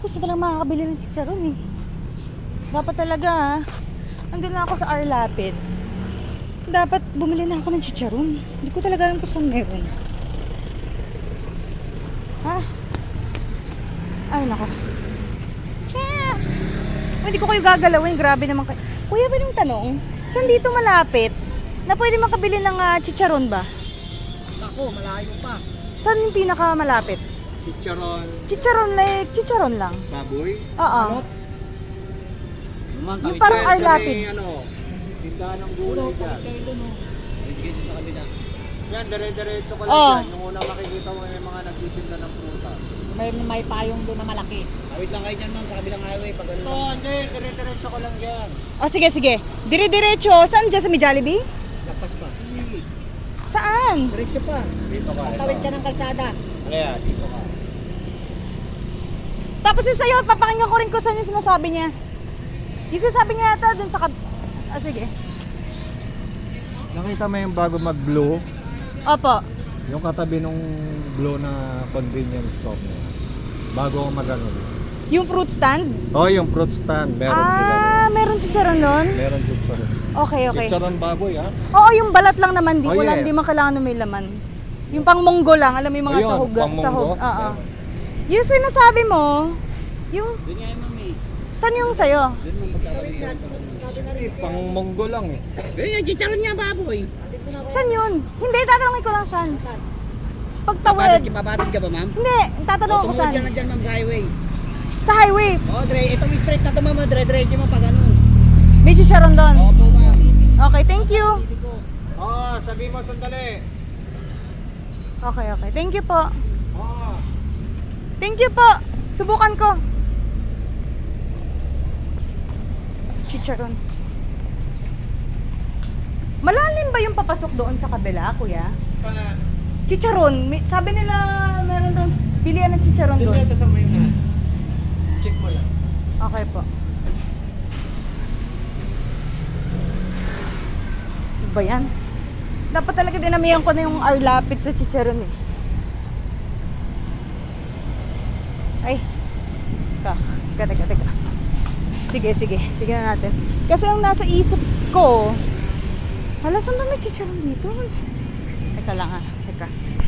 ko sa talagang makakabili ng chicharon eh. Dapat talaga andun na ako sa Arlapid. Dapat bumili na ako ng chicharon. Hindi ko talaga alam kung saan meron. Ha? Ay, nako. Hindi ko kayo gagalawin. Grabe naman kayo. Kuya, ba yung tanong? Saan dito malapit? Na pwede makabili ng chicharon ba? Ako, malayo pa. Saan yung pinakamalapit? Chicharon. Chicharon like chicharon lang. Baboy. Oo. Yung parang Arlapids. Tindahan ng gulay dyan. Sa kabila. Yan, dire-diretso ka lang Oh. dyan. Yung una makikita mo yung mga nagtitinda ng pruta. May payong doon na malaki. Awit lang kayo dyan, ma'am, sa kabilang highway. Pag ano lang. Hindi, dire-diretso ko lang dyan. O sige, sige. Dire-diretso. Saan dyan? Sa may Jollibee? Lapas pa. Saan? Diretso pa. Dito ka. Tatawid ka ng kalsada. Kaya, dito ka. Tapos yung sa'yo, papakinggan ko rin kung saan yung sinasabi niya. Yung sinasabi niya ata dun sa sige. Nakita mo yung bago mag-blow, Opo. yung katabi nung blow na convenience store na yan. Bago ako mag-ano. Yung fruit stand? Oh, yung fruit stand, meron sila. Meron chicharon nun? Meron chicharon. Okay, okay. Chicharon baboy, ha? Oo, yung balat lang naman. Di, Oh, wala, yes. di man kailangan na may laman. Yung pang munggo lang. Alam mo yung mga Ayun, sahog. pang Sahog. munggo? Oo. Yung sinasabi mo, yung... Doon nga yung mami. Saan yung sa'yo? Doon mo pagkakawin na. Pang monggo lang eh. Doon yung chicharon niya, baboy. Saan yun? Hindi, tatanungin ko lang saan. Pagtawid. Babatid ka ba, ma'am? Hindi, tatanong ako saan. Tumawid ka na dyan, ma'am, sa highway. Sa highway. Oh, itong straight na ito, ma'am, dire-diretso mo pag ano. May chicharon doon. Opo, ma'am. Okay, thank you. Oo, sabi mo sandali. Okay, okay. Thank you po. Oo. Thank you po. Subukan ko. Chicharon. Malalim ba yung papasok doon sa kabila, kuya? Saan? Chicharon. Sabi nila meron doon bilihan ng chicharon doon. Doon sa may na. Check mo lang. Okay po. Ano ba yan? Dapat talaga dinamihan ko na yung Arlapid sa chicharon eh. Ay. Teka. Sige, sige. Tignan natin. Kasi yung nasa isip ko, hala, saan ba may chicharon dito? Teka lang ha.